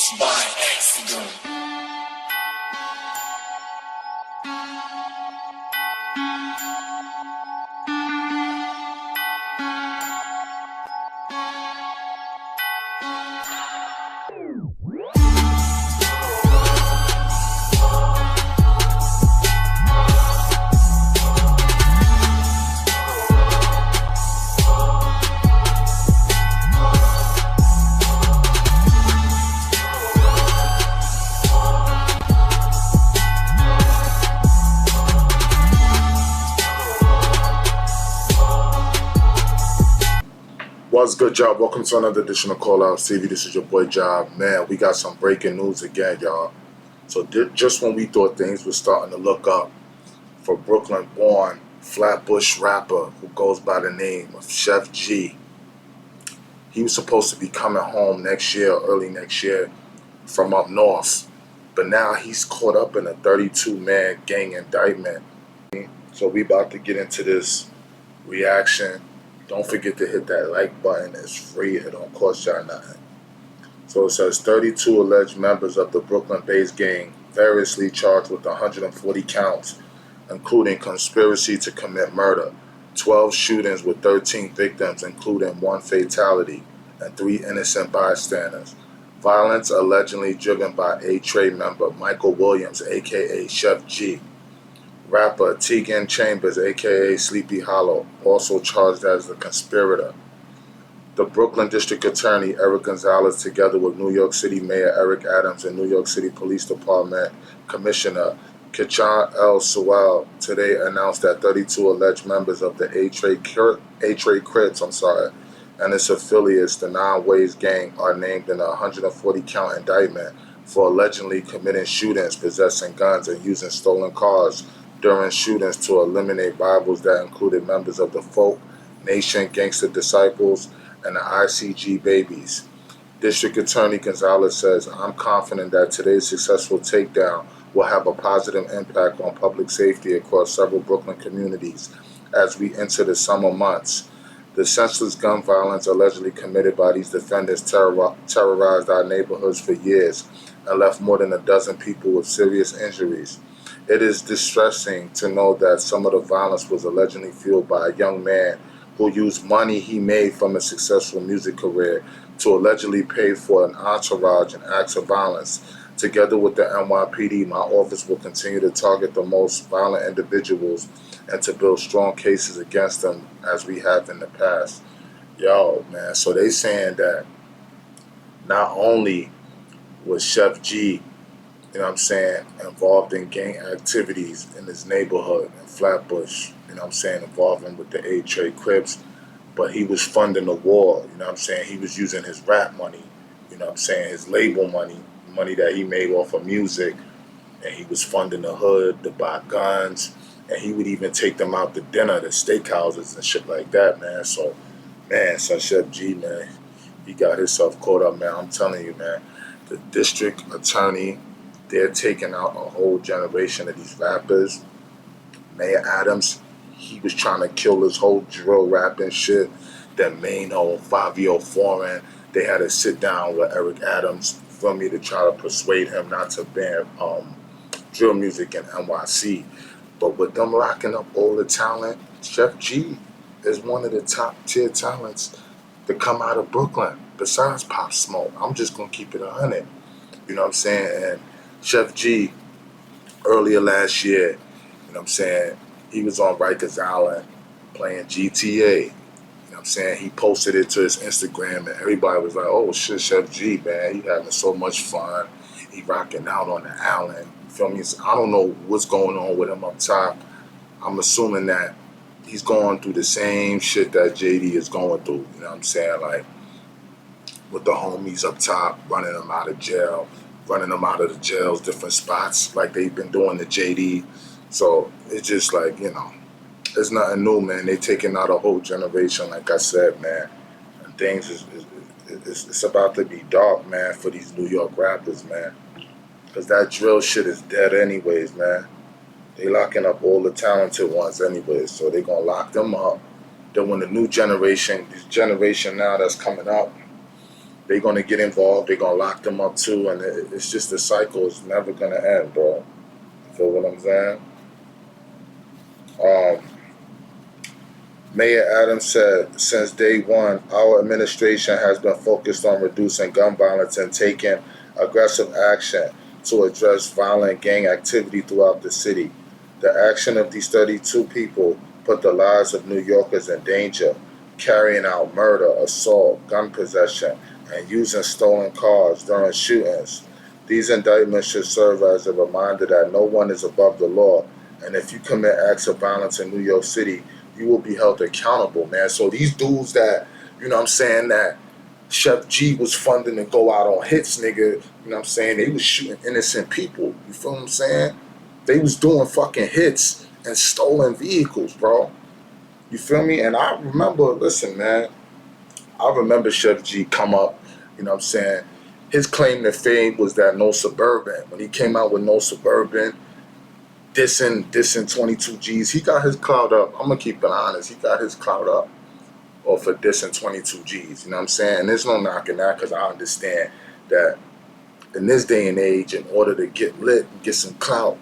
It's by accident. What's good, y'all? Welcome to another edition of Call Out TV. This is your boy Job. Man, we got some breaking news again, y'all. So just when we thought things were starting to look up for Brooklyn-born flatbush rapper who goes by the name of Sheff G, he was supposed to be coming home next year, early next year, from up north. But now he's caught up in a 32-man gang indictment. So we about to get into this reaction. Don't forget to hit that like button. It's free. It don't cost y'all nothing. So it says 32 alleged members of the Brooklyn-based gang variously charged with 140 counts, including conspiracy to commit murder, 12 shootings with 13 victims, including 1 fatality, and 3 innocent bystanders. Violence allegedly driven by a Trey member, Michael Williams, a.k.a. Sheff G. Rapper Tegan Chambers, a.k.a. Sleepy Hollow, also charged as the conspirator. The Brooklyn District Attorney Eric Gonzalez, together with New York City Mayor Eric Adams and New York City Police Department Commissioner Kichan El Sewell, today announced that 32 alleged members of the A. Trey Crips, and its affiliates, the Non-Ways Gang, are named in a 140-count indictment for allegedly committing shootings, possessing guns, and using stolen cars during shootings to eliminate rivals that included members of the Folk Nation Gangster Disciples and the ICG Babies. District Attorney Gonzalez says, "I'm confident that today's successful takedown will have a positive impact on public safety across several Brooklyn communities as we enter the summer months. The senseless gun violence allegedly committed by these defendants terrorized our neighborhoods for years and left more than a dozen people with serious injuries. It is distressing to know that some of the violence was allegedly fueled by a young man who used money he made from a successful music career to allegedly pay for an entourage and acts of violence. Together with the NYPD, my office will continue to target the most violent individuals and to build strong cases against them as we have in the past." Yo, man, so they saying that not only was Sheff G, involved in gang activities in his neighborhood in Flatbush, involving with the A. Trey Crips, but he was funding the war, he was using his rap money, his label money that he made off of music, and he was funding the hood to buy guns, and he would even take them out to dinner, to steakhouses and shit like that, man. So, man, son Sheff G, man, he got himself caught up, man. I'm telling you, man, the district attorney, they're taking out a whole generation of these rappers. Mayor Adams, he was trying to kill this whole drill rapping shit. That Mano, Fabio Foreign, they had to sit down with Eric Adams, to try to persuade him not to ban drill music in NYC. But with them locking up all the talent, Sheff G is one of the top tier talents to come out of Brooklyn, besides Pop Smoke. I'm just going to keep it 100. You know what I'm saying? And Sheff G, earlier last year, he was on Rikers Island playing GTA. He posted it to his Instagram, and everybody was like, "Oh shit, Sheff G, man, he having so much fun. He rocking out on the island." You feel me? So I don't know what's going on with him up top. I'm assuming that he's going through the same shit that JD is going through. Like with the homies up top, running them out of jail, running them out of the jails, different spots, like they've been doing to JD. So it's just like, it's nothing new, man. They taking out a whole generation, like I said, man. And things it's about to be dark, man, for these New York rappers, man. Because that drill shit is dead anyways, man. They locking up all the talented ones anyways, so they gonna lock them up. Then when the new generation, this generation now that's coming up, they're gonna get involved. They're gonna lock them up too, and it's just the cycle is never gonna end, bro. You feel what I'm saying? Um, Mayor Adams said, since day one, our administration has been focused on reducing gun violence and taking aggressive action to address violent gang activity throughout the city. The action of these 32 people put the lives of New Yorkers in danger, carrying out murder, assault, gun possession, and using stolen cars during shootings. These indictments should serve as a reminder that no one is above the law, and if you commit acts of violence in New York City, you will be held accountable, man. So these dudes that, you know what I'm saying, that Sheff G was funding to go out on hits, nigga, you know what I'm saying? They was shooting innocent people. You feel what I'm saying? They was doing fucking hits and stolen vehicles, bro. You feel me? And I remember, listen, man, I remember Sheff G come up, you know what I'm saying? His claim to fame was that No Suburban. When he came out with No Suburban, dissing 22 G's, he got his clout up. I'm gonna keep it honest. He got his clout up off of dissing 22 G's. You know what I'm saying? And there's no knocking that because I understand that in this day and age, in order to get lit and get some clout,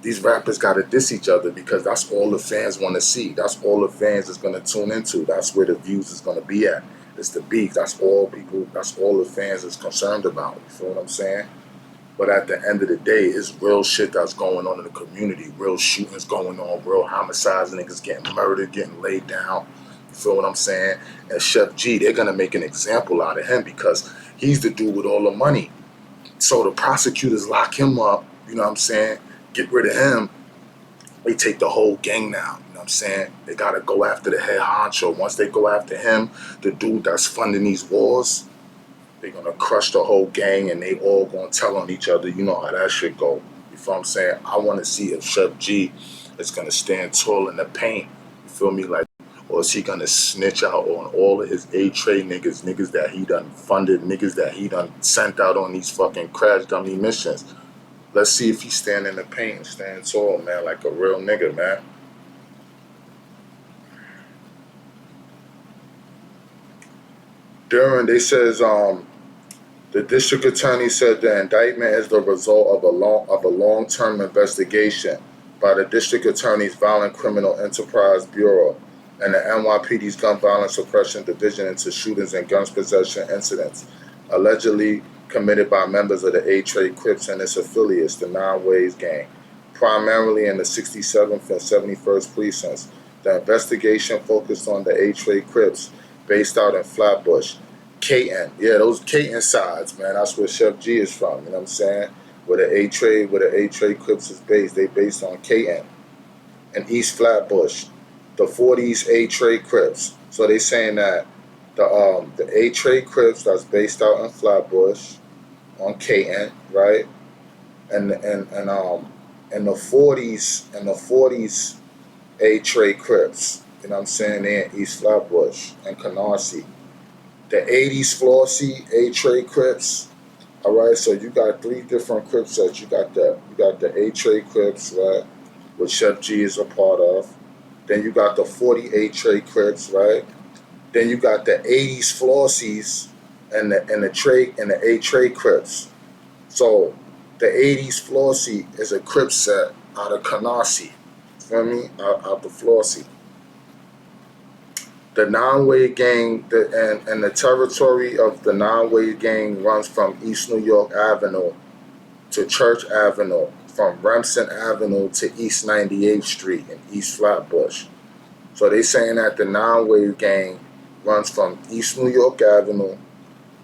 these rappers gotta diss each other because that's all the fans want to see. That's all the fans is gonna tune into. That's where the views is gonna be at. It's the beef. That's all people. That's all the fans is concerned about. You feel what I'm saying? But at the end of the day, it's real shit that's going on in the community. Real shootings going on, real homicides, niggas getting murdered, getting laid down. You feel what I'm saying? And Sheff G, they're gonna make an example out of him because he's the dude with all the money. So the prosecutors lock him up, you know what I'm saying? Get rid of him. They take the whole gang now. You know what I'm saying? They gotta go after the head honcho. Once they go after him, the dude that's funding these wars, they're gonna crush the whole gang and they all gonna tell on each other. You know how that shit go. You feel what I'm saying? I wanna see if Sheff G is gonna stand tall in the paint. You feel me? Like, or is he gonna snitch out on all of his A-Tray niggas that he done funded, niggas that he done sent out on these fucking crash dummy missions? Let's see if he stand in the paint and stand tall, man, like a real nigga, man. During, they says, the district attorney said the indictment is the result of a long-term investigation by the district attorney's Violent Criminal Enterprise Bureau and the NYPD's Gun Violence Suppression Division into shootings and guns possession incidents allegedly committed by members of the Trey Crips and its affiliates, the Nine Ways Gang, primarily in the 67th and 71st precincts. The investigation focused on the Trey Crips based out in Flatbush. Caton, yeah, those Caton sides, man. That's where Sheff G is from. You know what I'm saying? Where the A Trade Crips is based. They based on Caton and East Flatbush, the 40s A Trade Crips. So they saying that the A Trade Crips that's based out in Flatbush on Caton, right? And the 40s A Trade Crips. You know what I'm saying? They in East Flatbush and Canarsie. The 80s Flossie, A-Trade Crips. Alright, so you got three different Crips sets. You got the A-Trade Crips, right? Which Sheff G is a part of. Then you got the 40 A-Trade Crips, right? Then you got the 80s Flossies and the A-Trade Crips. So the 80s Flossie is a Crip set out of Canarsie. Feel me? Out the Flossie. The Nine-Way Gang and the territory of the Nine-Way Gang runs from East New York Avenue to Church Avenue, from Remsen Avenue to East 98th Street in East Flatbush. So they saying that the Nine-Way Gang runs from East New York Avenue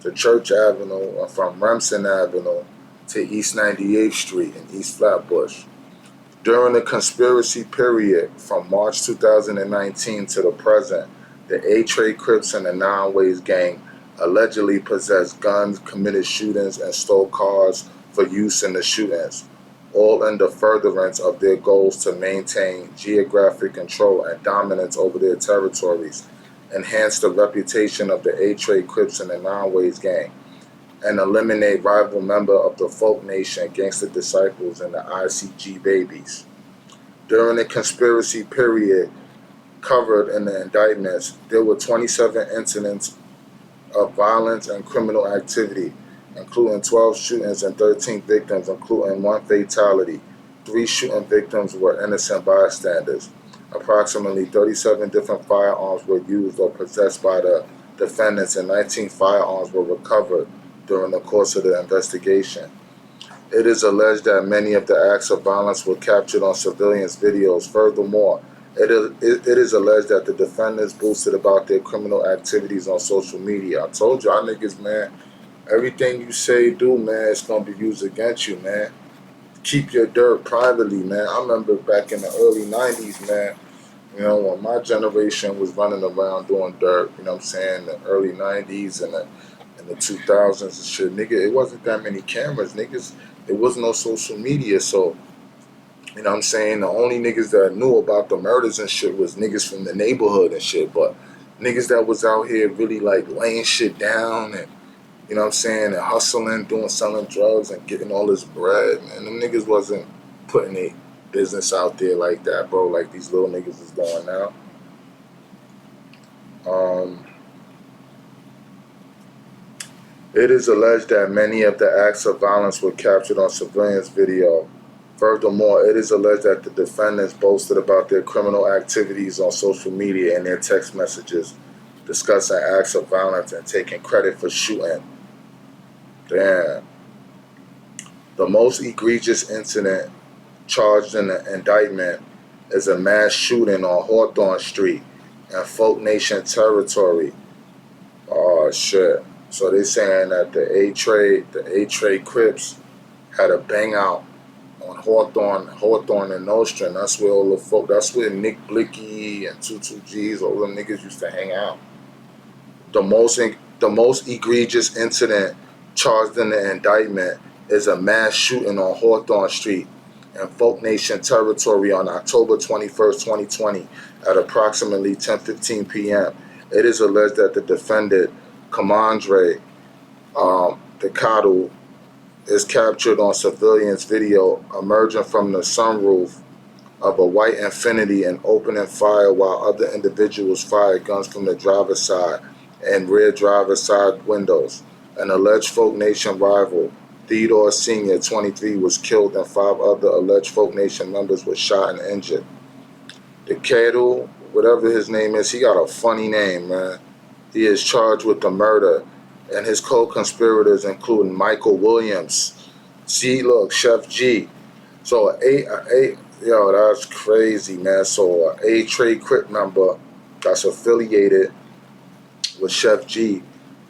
to Church Avenue and from Remsen Avenue to East 98th Street in East Flatbush. During the conspiracy period from March 2019 to the present, the A-Trade Crips and the Nine Ways Gang allegedly possessed guns, committed shootings, and stole cars for use in the shootings, all in the furtherance of their goals to maintain geographic control and dominance over their territories, enhance the reputation of the A-Trade Crips and the Nine Ways Gang, and eliminate rival member of the Folk Nation, Gangsta Disciples, and the ICG Babies. During the conspiracy period covered in the indictments, there were 27 incidents of violence and criminal activity, including 12 shootings and 13 victims, including one fatality. 3 shooting victims were innocent bystanders. Approximately 37 different firearms were used or possessed by the defendants, and 19 firearms were recovered during the course of the investigation. It is alleged that many of the acts of violence were captured on surveillance videos. Furthermore, it is alleged that the defendants boasted about their criminal activities on social media. I told y'all niggas, man, everything you say, do, man, it's going to be used against you, man. Keep your dirt privately, man. I remember back in the early 90s, man, you know, when my generation was running around doing dirt, you know what I'm saying, the early 90s and the 2000s and shit, nigga, it wasn't that many cameras, niggas. There was no social media, so, you know what I'm saying, the only niggas that knew about the murders and shit was niggas from the neighborhood and shit, but niggas that was out here really, like, laying shit down and, you know what I'm saying, and hustling, selling drugs and getting all this bread, man, them niggas wasn't putting their business out there like that, bro, like these little niggas is doing now. It is alleged that many of the acts of violence were captured on surveillance video. Furthermore, it is alleged that the defendants boasted about their criminal activities on social media and their text messages discussing acts of violence and taking credit for shooting. Damn. The most egregious incident charged in the indictment is a mass shooting on Hawthorne Street in Folk Nation territory. Oh, shit. So they saying that the Trey Crips had a bang out on Hawthorne and Nostrand. That's where all the folk, that's where Nick Blicky and 22Gs, all them niggas used to hang out. The most egregious incident charged in the indictment is a mass shooting on Hawthorne Street in Folk Nation territory on October 21st, 2020 at approximately 10:15 p.m. It is alleged that the defendant, Commandre Decadu, is captured on surveillance video emerging from the sunroof of a white Infiniti and opening fire while other individuals fired guns from the driver's side and rear driver's side windows. An alleged Folk Nation rival, Theodore Sr., 23, was killed and 5 other alleged Folk Nation members were shot and injured. Decadu, whatever his name is, he got a funny name, man. He is charged with the murder, and his co-conspirators include Michael Williams. See, look, Sheff G. So, yo, that's crazy, man. So, a Trey Crip member that's affiliated with Sheff G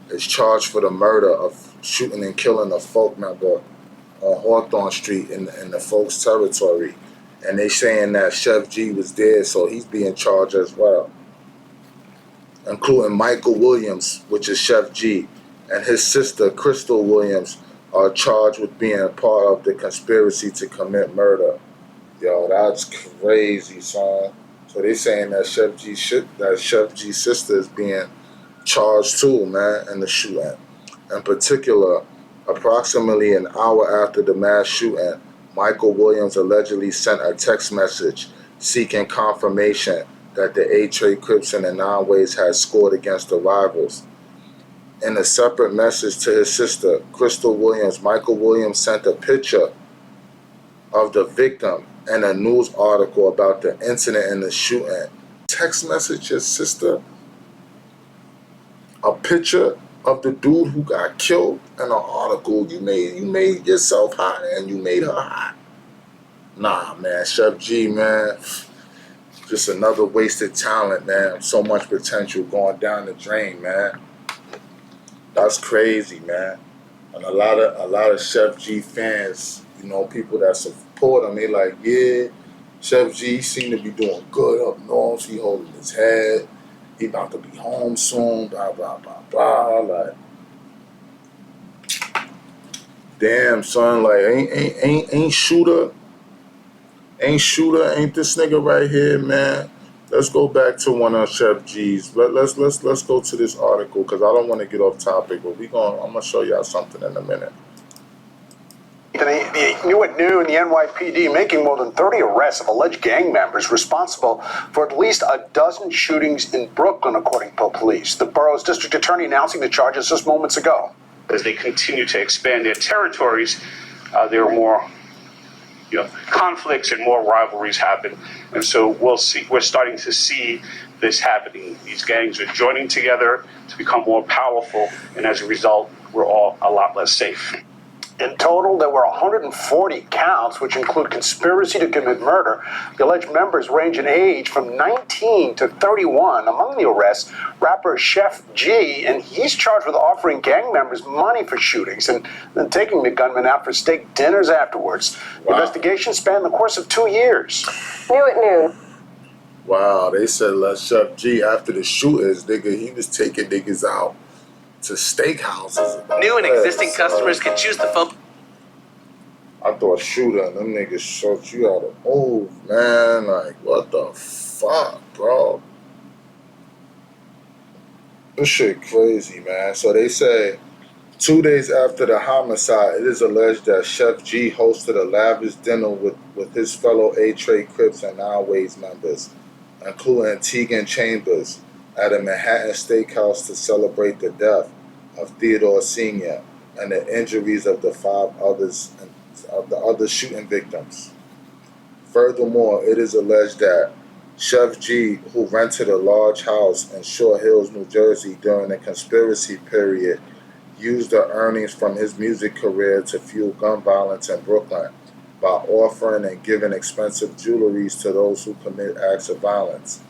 is charged for the murder of shooting and killing a folk member on Hawthorne Street in the folks' territory. And they saying that Sheff G was dead, so he's being charged as well, including Michael Williams, which is Sheff G, and his sister, Crystal Williams, are charged with being a part of the conspiracy to commit murder. Yo, that's crazy, son. So they saying that Sheff G's sister is being charged too, man, in the shooting. In particular, approximately an hour after the mass shooting, Michael Williams allegedly sent a text message seeking confirmation that the Trey Crips and the Nine Ways had scored against the rivals. In a separate message to his sister, Crystal Williams, Michael Williams sent a picture of the victim and a news article about the incident in the shooting. Text message his sister a picture of the dude who got killed and an article. You made yourself hot and you made her hot. Nah, man, Sheff G, man. Just another wasted talent, man. So much potential going down the drain, man. That's crazy, man. And a lot of Sheff G fans, you know, people that support him, they like, yeah, Sheff G seem to be doing good up north. He holding his head. He about to be home soon. Blah blah blah blah. Like, damn, son. Like, ain't shooter. Ain't this nigga right here, man? Let's go back to one of Sheff G's. Let's go to this article because I don't want to get off topic, but I'm gonna show y'all something in a minute. New at noon, the NYPD making more than 30 arrests of alleged gang members responsible for at least a dozen shootings in Brooklyn, according to police. The borough's district attorney announcing the charges just moments ago. As they continue to expand their territories, there are more conflicts and more rivalries happen. And so we're starting to see this happening. These gangs are joining together to become more powerful, and as a result, we're all a lot less safe. In total, there were 140 counts, which include conspiracy to commit murder. The alleged members range in age from 19 to 31. Among the arrests, rapper Sheff G, and he's charged with offering gang members money for shootings and then taking the gunman out for steak dinners afterwards. Wow. The investigation spanned the course of 2 years. New at noon. Wow, they said Sheff G, after the shootings, nigga, he was taking niggas out to steakhouses. New and existing customers can choose the phone. I thought shooting, them niggas showed you how to move, man. Like, what the fuck, bro? This shit crazy, man. So they say 2 days after the homicide, it is alleged that Sheff G hosted a lavish dinner with his fellow Trey Crips and Now Ways members, including Tegan Chambers, at a Manhattan steakhouse to celebrate the death of Theodore Sr. and the injuries of the 5 others of the other shooting victims. Furthermore, it is alleged that Sheff G, who rented a large house in Short Hills, New Jersey during the conspiracy period, used the earnings from his music career to fuel gun violence in Brooklyn by offering and giving expensive jewelries to those who commit acts of violence.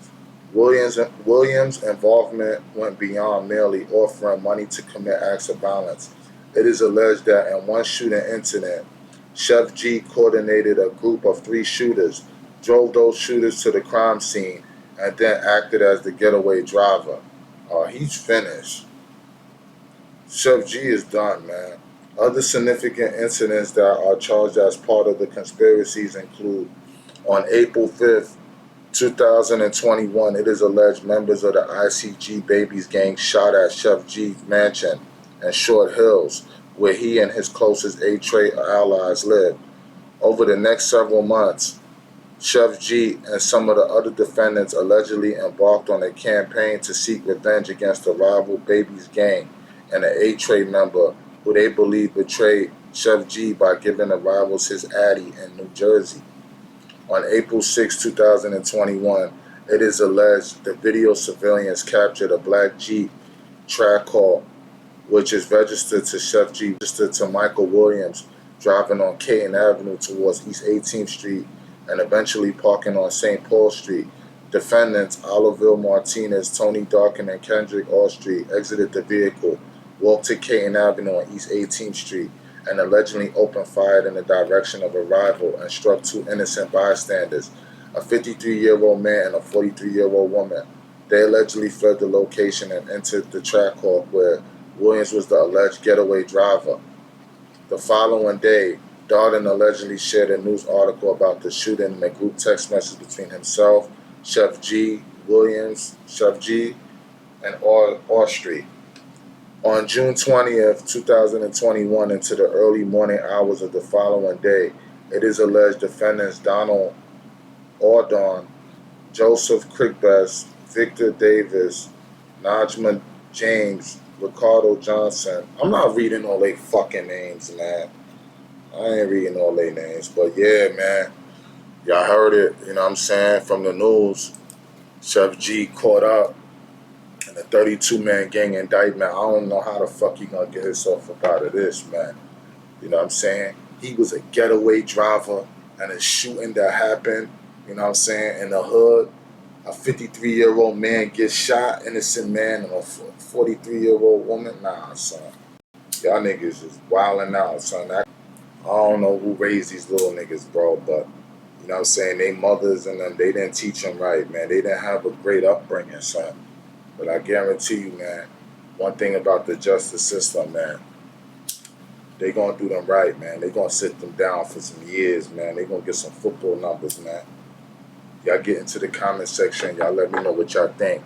Williams' involvement went beyond merely offering money to commit acts of violence. It is alleged that in one shooting incident, Sheff G coordinated a group of 3 shooters, drove those shooters to the crime scene, and then acted as the getaway driver. He's finished. Sheff G is done, man. Other significant incidents that are charged as part of the conspiracies include on April 5th, 2021, it is alleged members of the ICG Babies gang shot at Sheff G's mansion in Short Hills, where he and his closest Trey allies lived. Over the next several months, Sheff G and some of the other defendants allegedly embarked on a campaign to seek revenge against the rival Babies gang and an Trey member who they believe betrayed Sheff G by giving the rivals his addy in New Jersey. On April 6, 2021, it is alleged the video surveillance captured a black Jeep Trackhaul, which is registered to Sheff G, registered to Michael Williams, driving on Caton Avenue towards East 18th Street and eventually parking on St. Paul Street. Defendants Oliville Martinez, Tony Darkin, and Kendrick Allstreet exited the vehicle, walked to Caton Avenue on East 18th Street, and allegedly opened fire in the direction of a rival and struck 2 innocent bystanders, a 53-year-old man and a 43-year-old woman. They allegedly fled the location and entered the Trackhawk, where Williams was the alleged getaway driver. The following day, Darden allegedly shared a news article about the shooting in a group text message between himself, Sheff G, Williams, Sheff G, and Allstreet. On June 20th, 2021, into the early morning hours of the following day, it is alleged defendants Donald Audon, Joseph Crickbest, Victor Davis, Najma James, Ricardo Johnson. I'm not reading all they fucking names, man. I ain't reading all they names, but yeah, man. Y'all heard it, you know what I'm saying, from the news. Sheff G caught up in a 32-man gang indictment. I don't know how the fuck he gonna get himself up out of this, man. You know what I'm saying? He was a getaway driver, and a shooting that happened, you know what I'm saying, in the hood. A 53-year-old man gets shot, innocent man, and a 43-year-old woman. Nah, son. Y'all niggas is wilding out, son. I don't know who raised these little niggas, bro, but you know what I'm saying? They mothers and them, they didn't teach them right, man. They didn't have a great upbringing, son. But I guarantee you, man, one thing about the justice system, man, they gonna do them right, man. They gonna sit them down for some years, man. They gonna get some football numbers, man. Y'all get into the comment section. Y'all let me know what y'all think.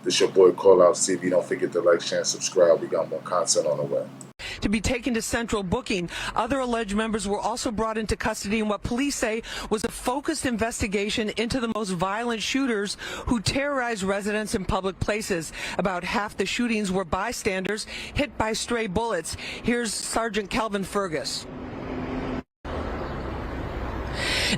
This your boy Call Out CV. Don't forget to like, share, and subscribe. We got more content on the way. to be taken to central booking. Other alleged members were also brought into custody in what police say was a focused investigation into the most violent shooters who terrorized residents in public places. About half the shootings were bystanders hit by stray bullets. Here's Sergeant Calvin Fergus.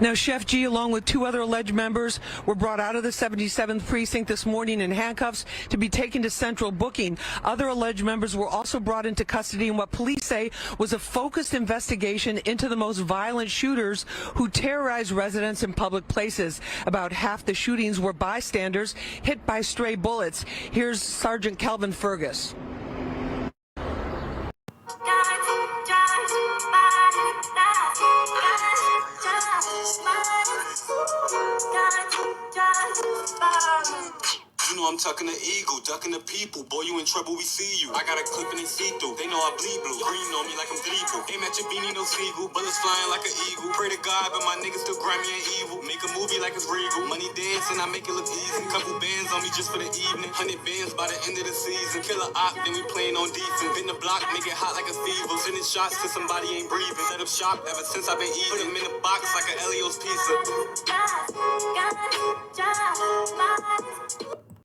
Now, Sheff G, along with two other alleged members, were brought out of the 77th precinct this morning in handcuffs to be taken to central booking. Other alleged members were also brought into custody in what police say was a focused investigation into the most violent shooters who terrorized residents in public places. About half the shootings were bystanders hit by stray bullets. Here's Sergeant Calvin Fergus. You know I'm tucking the eagle, ducking the people. Boy, you in trouble, we see you. I got a clip and they see through. They know I bleed blue. Green on me like I'm Dribble. Aim at your beanie, no seagull. Bullets flying like an eagle. Pray to God, but my niggas still grimy and evil. Make a movie like it's regal. Money dancing, I make it look easy. Couple bands on me just for the evening. 100 bands by the end of the season. Kill a op, then we playing on decent. Been the block, make it hot like a fever. Sending shots till somebody ain't breathing. Set up shop ever since I've been eating. Put 'em in a box like an Elio's pizza.